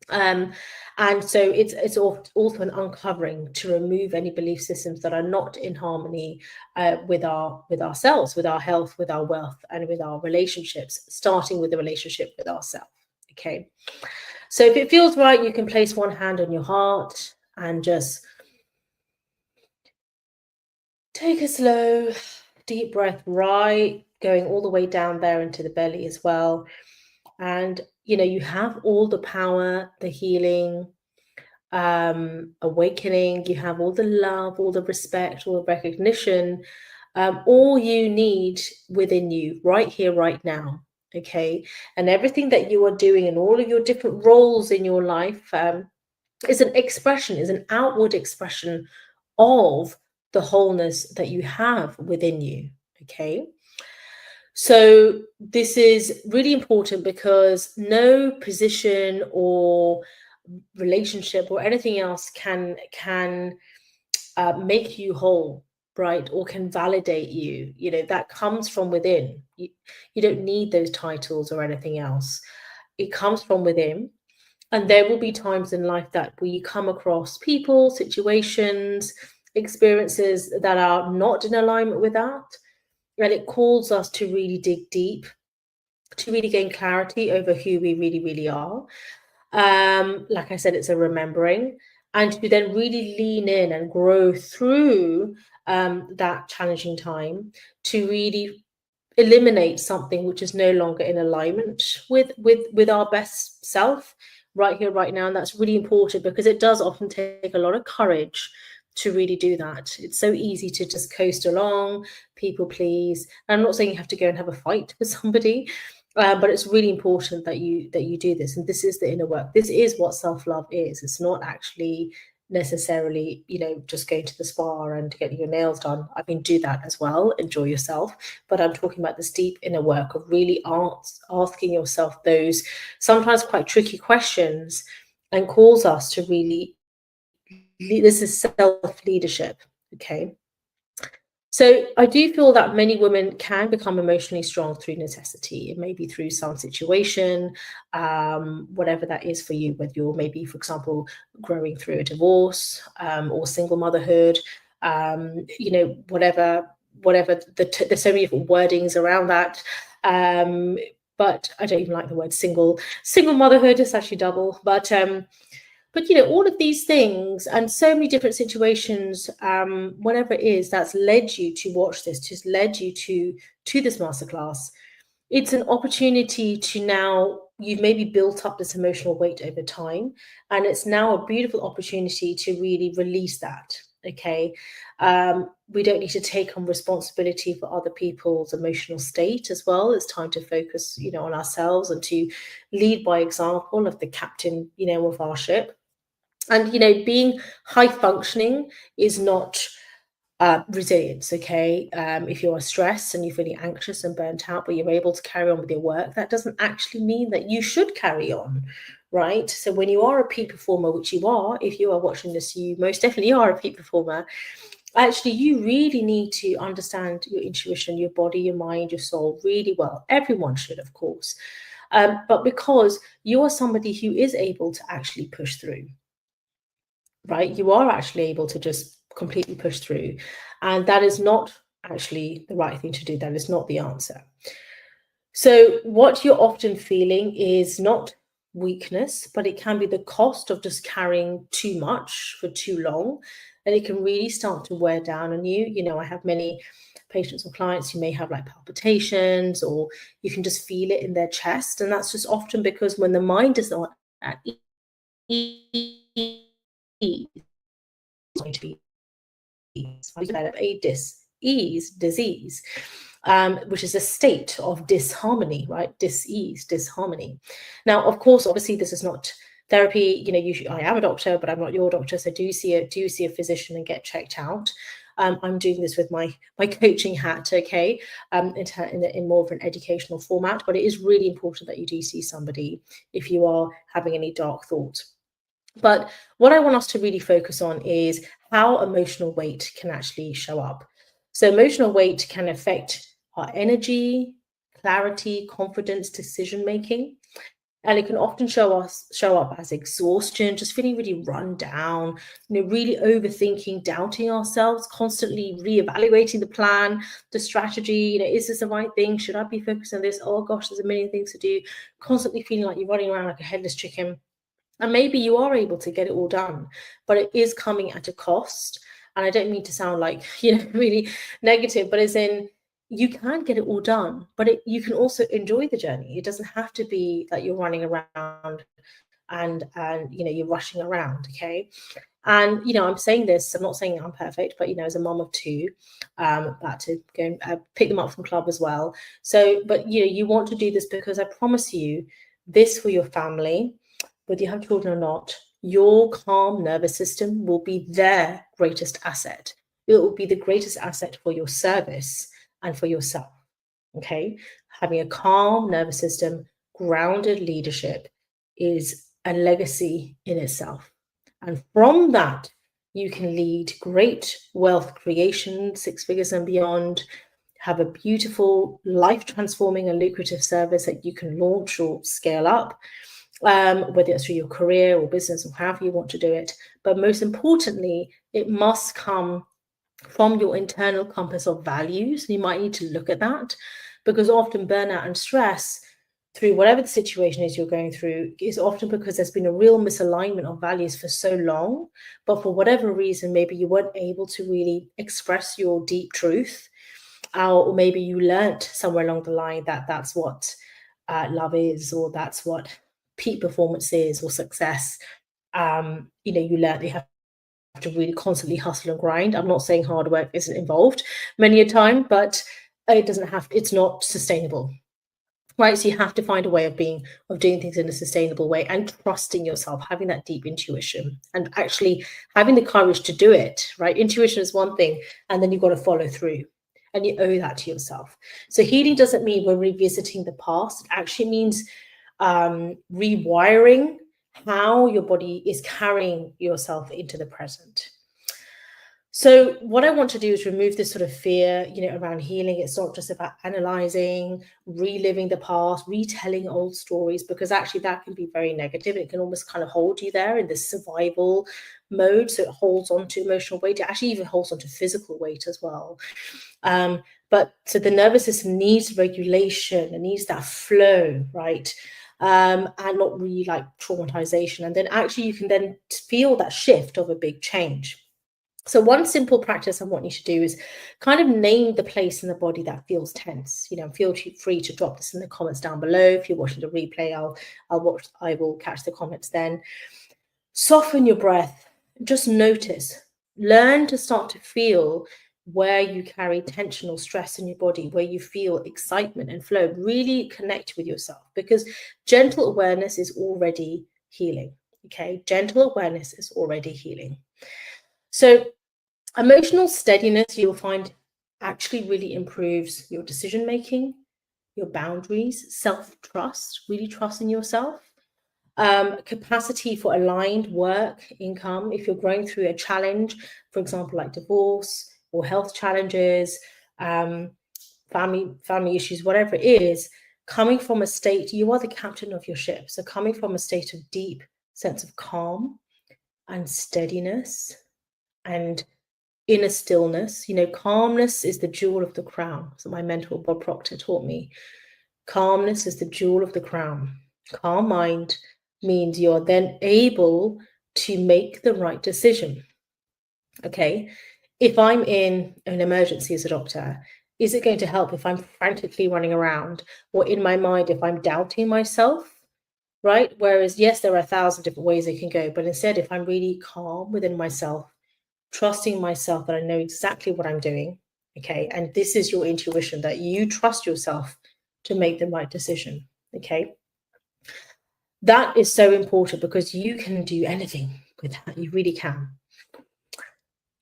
And so it's also an uncovering to remove any belief systems that are not in harmony with ourselves, with our health, with our wealth, and with our relationships, starting with the relationship with ourselves. Okay. So if it feels right, you can place one hand on your heart and just take a slow, deep breath, right, going all the way down there into the belly as well. And, you have all the power, the healing, awakening, you have all the love, all the respect, all the recognition, all you need within you right here, right now. Okay. And everything that you are doing and all of your different roles in your life is an expression, is an outward expression of the wholeness that you have within you. Okay. So this is really important because no position or relationship or anything else can make you whole, right? Or can validate you. That comes from within. You don't need those titles or anything else. It comes from within. And there will be times in life that we come across people, situations, experiences that are not in alignment with that. And it calls us to really dig deep, to really gain clarity over who we really, really are. Like I said, it's a remembering, and to then really lean in and grow through that challenging time to really eliminate something which is no longer in alignment with our best self right here, right now. And that's really important because it does often take a lot of courage to really do that. It's so easy to just coast along, people please. And I'm not saying you have to go and have a fight with somebody, but it's really important that you do this. And this is the inner work. This is what self-love is. It's not actually necessarily, just going to the spa and getting your nails done. I mean, do that as well, enjoy yourself. But I'm talking about this deep inner work of really asking yourself those sometimes quite tricky questions, and calls us to really, this is self-leadership. Okay. So I do feel that many women can become emotionally strong through necessity. It may be through some situation, whatever that is for you, whether you're maybe, for example, growing through a divorce or single motherhood, whatever, there's so many different wordings around that. But I don't even like the word single motherhood. It's actually double, but all of these things and so many different situations, whatever it is that's led you to watch this, just led you to this masterclass, it's an opportunity to now, you've maybe built up this emotional weight over time, and it's now a beautiful opportunity to really release that. Okay. We don't need to take on responsibility for other people's emotional state as well. It's time to focus, on ourselves and to lead by example of the captain, of our ship. And, being high functioning is not resilience, okay? If you're stressed and you're feeling anxious and burnt out, but you're able to carry on with your work, that doesn't actually mean that you should carry on, right? So when you are a peak performer, which you are, if you are watching this, you most definitely are a peak performer. Actually, you really need to understand your intuition, your body, your mind, your soul really well. Everyone should, of course. But because you are somebody who is able to actually push through, right? You are actually able to just completely push through. And that is not actually the right thing to do. That is not the answer. So what you're often feeling is not weakness, but it can be the cost of just carrying too much for too long. And it can really start to wear down on you. I have many patients or clients who may have like palpitations, or you can just feel it in their chest. And that's just often because when the mind is not at ease, going to be a dis-ease disease, which is a state of disharmony, right? Dis-ease, disharmony. Now, of course, obviously, this is not therapy. Usually I am a doctor, but I'm not your doctor. So do see a physician and get checked out. I'm doing this with my coaching hat, okay, in more of an educational format. But it is really important that you do see somebody if you are having any dark thoughts. But what I want us to really focus on is how emotional weight can actually show up. So emotional weight can affect our energy, clarity, confidence, decision-making. And it can often show up as exhaustion, just feeling really run down, really overthinking, doubting ourselves, constantly reevaluating the plan, the strategy. Is this the right thing? Should I be focused on this? Oh gosh, there's a million things to do. Constantly feeling like you're running around like a headless chicken. And maybe you are able to get it all done, but it is coming at a cost. And I don't mean to sound like, really negative, but as in, you can get it all done, but you can also enjoy the journey. It doesn't have to be that you're running around and you're rushing around. Okay. And I'm saying this, I'm not saying I'm perfect, but as a mom of two, about to go pick them up from club as well. So, but you want to do this because I promise you, this for your family, whether you have children or not, your calm nervous system will be their greatest asset. It will be the greatest asset for your service and for yourself. Okay. Having a calm nervous system, grounded leadership is a legacy in itself. And from that, you can lead great wealth creation, 6 figures and beyond, have a beautiful, life-transforming and lucrative service that you can launch or scale up, whether it's through your career or business or however you want to do it. But most importantly, it must come from your internal compass of values. You might need to look at that, because often burnout and stress through whatever the situation is you're going through is often because there's been a real misalignment of values for so long, but for whatever reason, maybe you weren't able to really express your deep truth, or maybe you learnt somewhere along the line that that's what love is, or that's what peak performance is, or success. You learn you have to really constantly hustle and grind. I'm not saying hard work isn't involved many a time, but it's not sustainable. Right. So you have to find a way of doing things in a sustainable way and trusting yourself, having that deep intuition and actually having the courage to do it. Right. Intuition is one thing, and then you've got to follow through, and you owe that to yourself. So healing doesn't mean we're revisiting the past. It actually means rewiring how your body is carrying yourself into the present. So what I want to do is remove this sort of fear, around healing. It's not just about analyzing, reliving the past, retelling old stories, because actually that can be very negative. It can almost kind of hold you there in this survival mode. So it holds on to emotional weight. It actually even holds on to physical weight as well. But so the nervous system needs regulation. It needs that flow, right? And not really like traumatization. And then actually you can then feel that shift of a big change. So one simple practice I want you to do is kind of name the place in the body that feels tense. Feel free to drop this in the comments down below. If you're watching the replay, I will catch the comments then. Soften your breath. Just notice. Learn to start to feel where you carry tension or stress in your body, where you feel excitement and flow. Really connect with yourself, because gentle awareness is already healing. Okay, gentle awareness is already healing. So emotional steadiness, you'll find, actually really improves your decision making, your boundaries, self-trust, really trusting yourself, capacity for aligned work, income. If you're going through a challenge, for example, like divorce or health challenges, family issues, whatever it is, coming from a state, you are the captain of your ship. So coming from a state of deep sense of calm and steadiness and inner stillness. Calmness is the jewel of the crown. So my mentor, Bob Proctor, taught me. Calmness is the jewel of the crown. Calm mind means you're then able to make the right decision. Okay. If I'm in an emergency as a doctor, is it going to help if I'm frantically running around, or in my mind, if I'm doubting myself? Right. Whereas, yes, there are 1,000 different ways it can go. But instead, if I'm really calm within myself, trusting myself that I know exactly what I'm doing, okay, and this is your intuition, that you trust yourself to make the right decision, okay? That is so important, because you can do anything with that. You really can.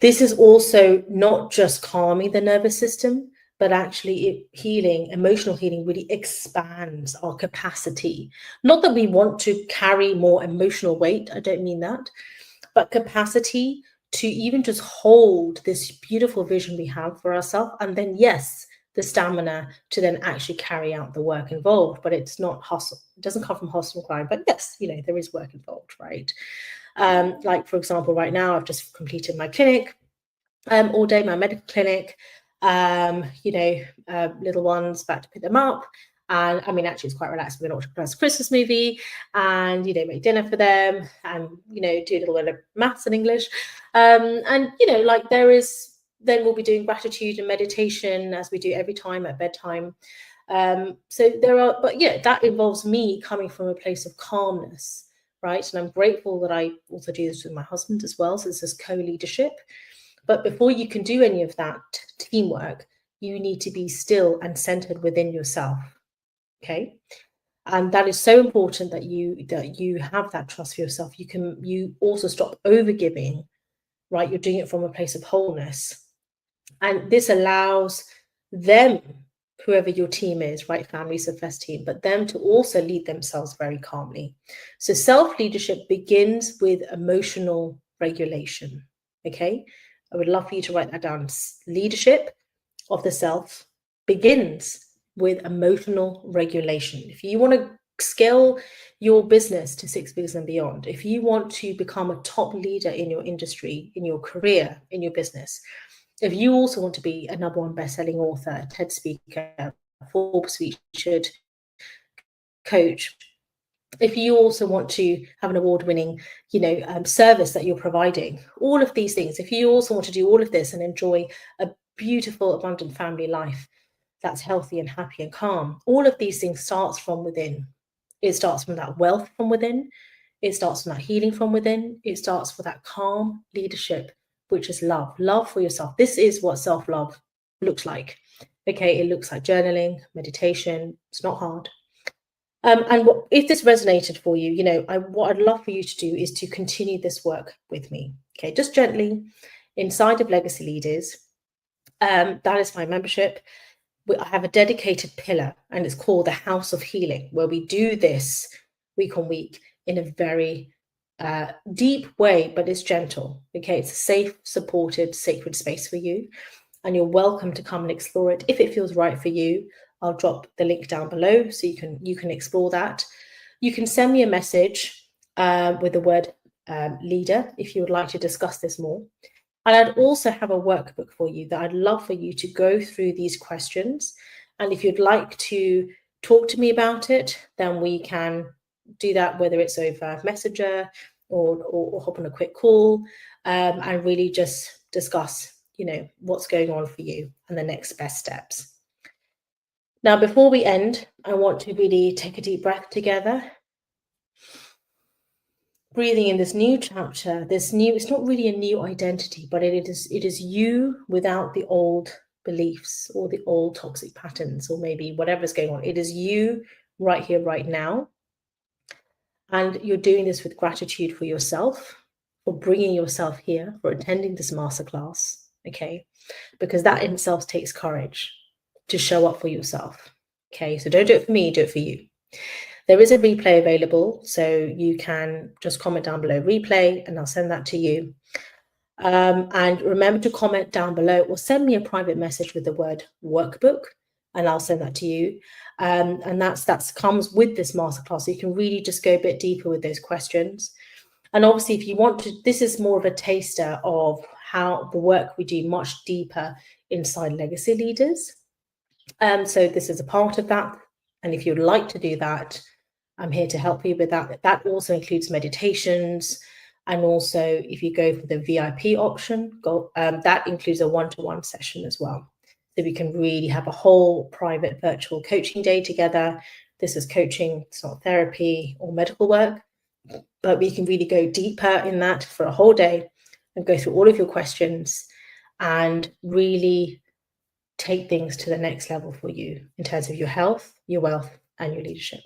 This is also not just calming the nervous system, but actually emotional healing really expands our capacity. Not that we want to carry more emotional weight, I don't mean that, but capacity to even just hold this beautiful vision we have for ourselves, and then, yes, the stamina to then actually carry out the work involved. But it's not hustle. It doesn't come from hustle and grind. But yes, there is work involved, right? Like, for example, right now, I've just completed my clinic all day, my medical clinic, little ones, about to pick them up. And I mean, actually, it's quite relaxed. We're going to watch a Christmas movie and, make dinner for them and, do a little bit of maths and English. Then we'll be doing gratitude and meditation as we do every time at bedtime. That involves me coming from a place of calmness, right? And I'm grateful that I also do this with my husband as well. So this is co-leadership. But before you can do any of that teamwork, you need to be still and centered within yourself. Okay. And that is so important that you have that trust for yourself. You also stop overgiving, right? You're doing it from a place of wholeness. And this allows them, whoever your team is, right? Family's the first team, but them to also lead themselves very calmly. So self-leadership begins with emotional regulation. Okay. I would love for you to write that down. Leadership of the self begins with emotional regulation. If you want to scale your business to 6 figures and beyond, if you want to become a top leader in your industry, in your career, in your business, if you also want to be a #1 best-selling author, TED speaker, Forbes featured coach, if you also want to have an award-winning, service that you're providing, all of these things, if you also want to do all of this and enjoy a beautiful, abundant family life that's healthy and happy and calm, all of these things starts from within. It starts from that wealth from within. It starts from that healing from within. It starts with that calm leadership, which is love for yourself. This is what self-love looks like. Okay, it looks like journaling, meditation. It's not hard. If this resonated for you, what I'd love for you to do is to continue this work with me. Okay, just gently inside of Legacy Leaders. That is my membership. I have a dedicated pillar and it's called the House of Healing, where we do this week on week in a very deep way, but it's gentle. Okay, it's a safe, supported, sacred space for you. And you're welcome to come and explore it if it feels right for you. I'll drop the link down below so you can explore that. You can send me a message with the word leader if you would like to discuss this more. And I'd also have a workbook for you that I'd love for you to go through these questions. And if you'd like to talk to me about it, then we can do that, whether it's over Messenger or hop on a quick call and really just discuss, what's going on for you and the next best steps. Now, before we end, I want to really take a deep breath together. Breathing in this new chapter, it's not really a new identity, but it is you without the old beliefs or the old toxic patterns or maybe whatever's going on. It is you right here, right now. And you're doing this with gratitude for yourself, for bringing yourself here, for attending this masterclass, okay? Because that in itself takes courage to show up for yourself. Okay, so don't do it for me, do it for you. There is a replay available, so you can just comment down below replay and I'll send that to you. And remember to comment down below or send me a private message with the word workbook and I'll send that to you. And that comes with this masterclass, so you can really just go a bit deeper with those questions. And obviously, if you want to, this is more of a taster of how the work we do much deeper inside Legacy Leaders. So this is a part of that. And if you'd like to do that, I'm here to help you with that. That also includes meditations. And also, if you go for the VIP option, that includes a one-to-one session as well. So we can really have a whole private virtual coaching day together. This is coaching, it's not therapy or medical work, but we can really go deeper in that for a whole day and go through all of your questions and really take things to the next level for you in terms of your health, your wealth, and your leadership.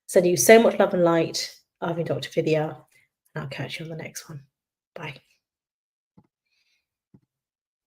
Sending you so much love and light. I've been Dr. Vidya, and I'll catch you on the next one. Bye.